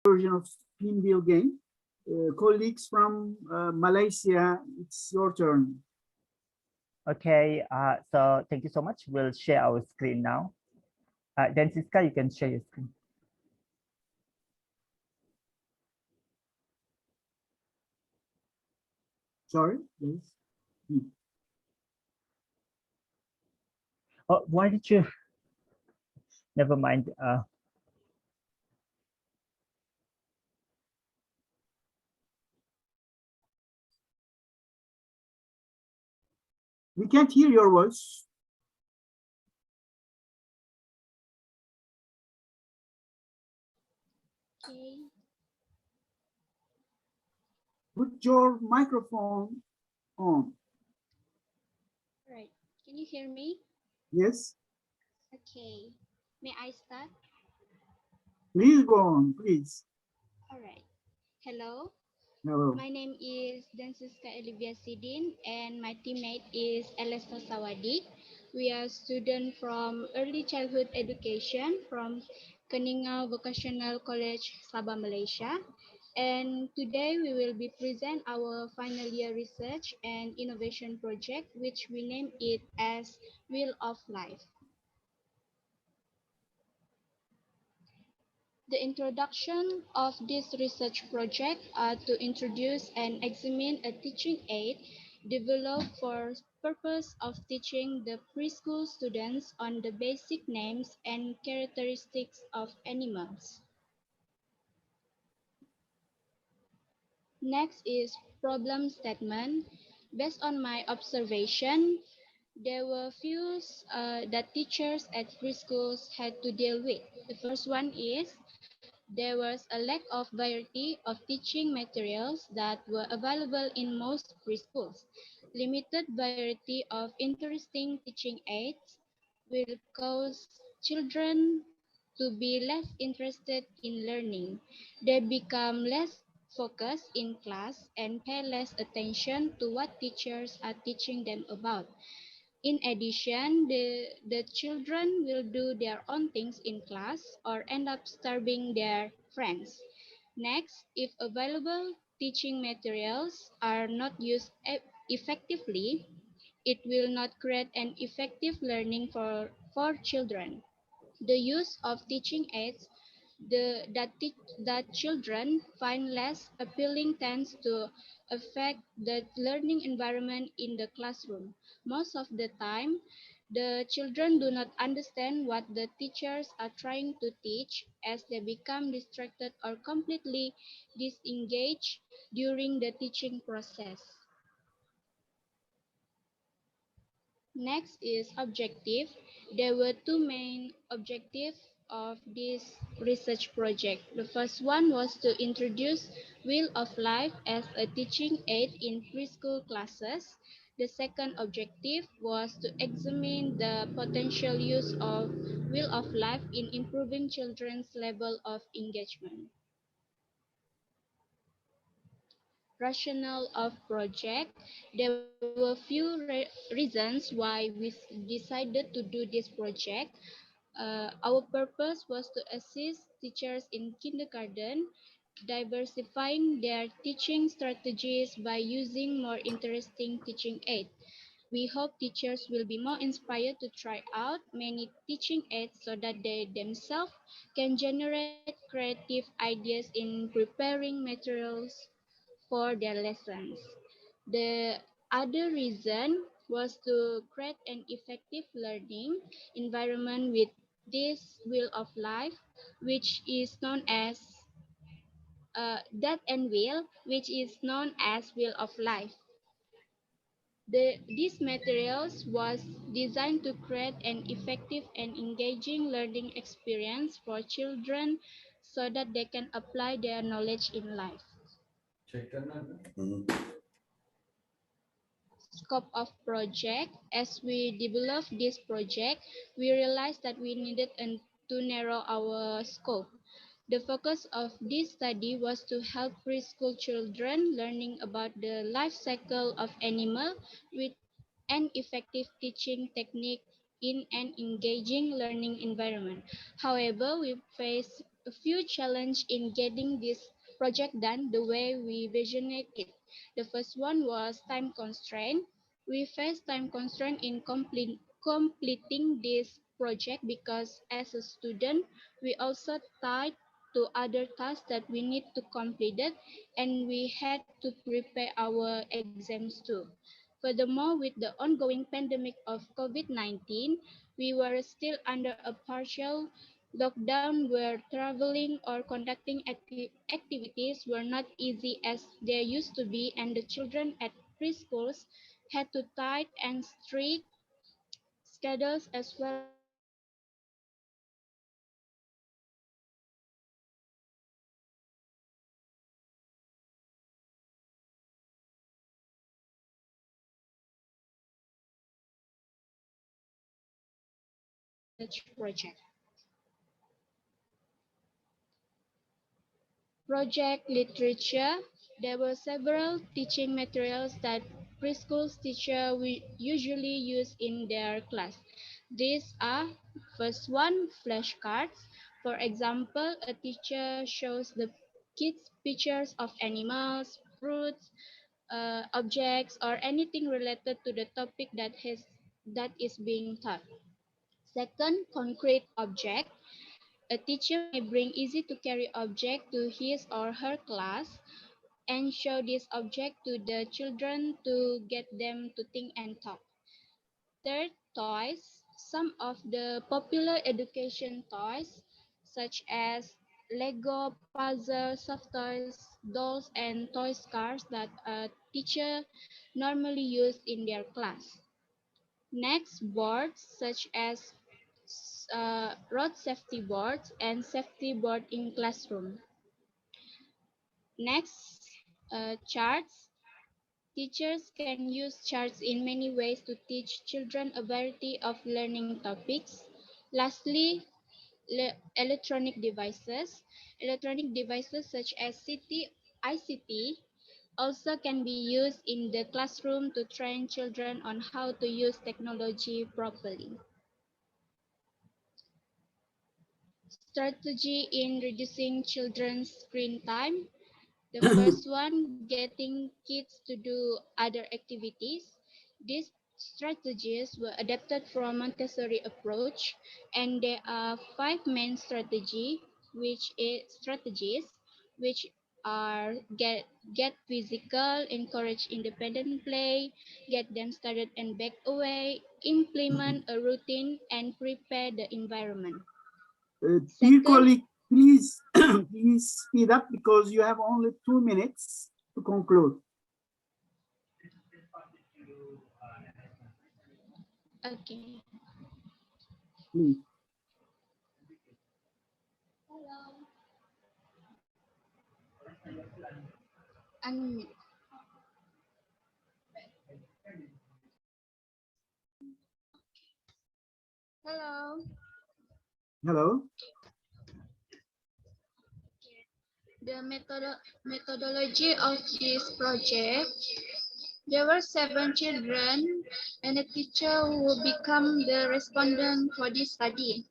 version of pinwheel game. Colleagues from Malaysia, it's your turn. Okay, so thank you so much. We'll share our screen now. Denciscka, you can share your screen. Sorry, yes. Oh, why did you? Never mind. We can't hear your voice. Okay. Put your microphone on. All right. Can you hear me? Yes. Okay. May I start? Please go on, please. All right. Hello. Hello. My name is Denciscka Ellyvia and my teammate is Elesta Sawadi. We are students from early childhood education from Keningau Vocational College, Sabah, Malaysia. And today we will be present our final year research and innovation project, which we name it as Wheel of Life. The introduction of this research project are to introduce and examine a teaching aid developed for purpose of teaching the preschool students on the basic names and characteristics of animals. Next is problem statement. Based on my observation, there were few that teachers at preschools had to deal with. The first one is there was a lack of variety of teaching materials that were available in most preschools. Limited variety of interesting teaching aids will cause children to be less interested in learning. They become less focused in class and pay less attention to what teachers are teaching them about. In addition, the children will do their own things in class or end up starving their friends. Next, if available teaching materials are not used effectively, it will not create an effective learning for children. The use of teaching aids that children find less appealing tends to affect the learning environment in the classroom. Most of the time, the children do not understand what the teachers are trying to teach as they become distracted or completely disengaged during the teaching process. Next is objective. There were two main objectives of this research project. The first one was to introduce Wheel of Life as a teaching aid in preschool classes. The second objective was to examine the potential use of Wheel of Life in improving children's level of engagement. Rationale of project. There were few reasons why we decided to do this project. Our purpose was to assist teachers in kindergarten, diversifying their teaching strategies by using more interesting teaching aids. We hope teachers will be more inspired to try out many teaching aids so that they themselves can generate creative ideas in preparing materials for their lessons. The other reason was to create an effective learning environment with this wheel of life, which is known as that and wheel, which is known as wheel of life. These materials was designed to create an effective and engaging learning experience for children so that they can apply their knowledge in life. Scope of project. As we developed this project, we realized that we needed to narrow our scope. The focus of this study was to help preschool children learning about the life cycle of animal with an effective teaching technique in an engaging learning environment. However, we face a few challenges in getting this project done the way we visioned it. The first one was time constraint. We faced time constraint in completing this project because as a student, we also tied to other tasks that we need to complete it, and we had to prepare our exams too. Furthermore, with the ongoing pandemic of COVID-19, we were still under a partial lockdown where traveling or conducting activities were not easy as they used to be, and the children at preschools had to tight and strict schedules as well as restrictions on gatherings and activities. Second, research project. Project literature. There were several teaching materials that preschool teachers usually use in their class. These are first one, flashcards. For example, a teacher shows the kids pictures of animals, fruits, objects, or anything related to the topic that is being taught. Second, concrete object. A teacher may bring easy to carry object to his or her class and show this object to the children to get them to think and talk. Third, toys. Some of the popular education toys, such as Lego, puzzles, soft toys, dolls, and toy cars that a teacher normally use in their class. Next, boards such as road safety boards and safety board in classroom. Next, charts. Teachers can use charts in many ways to teach children a variety of learning topics. Lastly, electronic devices. Electronic devices such as ICT also can be used in the classroom to train children on how to use technology properly. Strategy in reducing children's screen time. The first one, getting kids to do other activities. These strategies were adapted from Montessori approach, and there are five main strategies, which are get physical, encourage independent play, get them started and back away, implement a routine, and prepare the environment. Dear Second, colleague, please, please speed up because you have only 2 minutes to conclude. okay. Please. Hello. Unmute. Hello. Hello. The methodology of this project, there were 7 children and a teacher who will become the respondent for this study.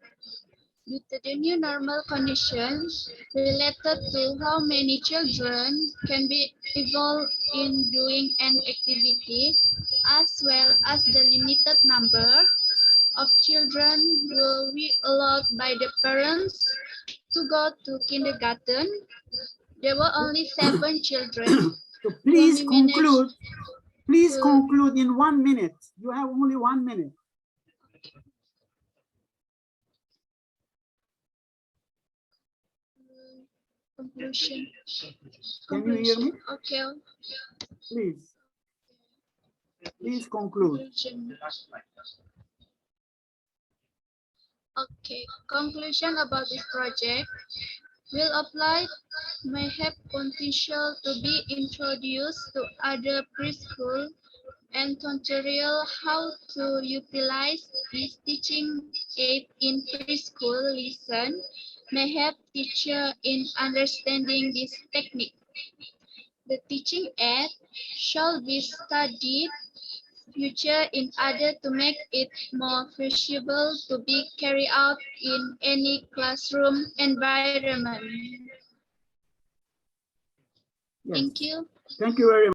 Due to the new normal conditions related to how many children can be involved in doing an activity, as well as the limited number of children will be allowed by the parents to go to kindergarten. There were only 7 children. So please whom we managed conclude. Please to- conclude in 1 minute. You have only 1 minute. Conclusion. Can you hear me? Okay. Please. Please conclude. Conclusion. Okay. Conclusion about this project. Will apply may have potential to be introduced to other preschool and tutorial how to utilize this teaching aid in preschool lesson may help teacher in understanding this technique. The teaching aid shall be studied future in order to make it more feasible to be carried out in any classroom environment. Yes. Thank you. Thank you very much.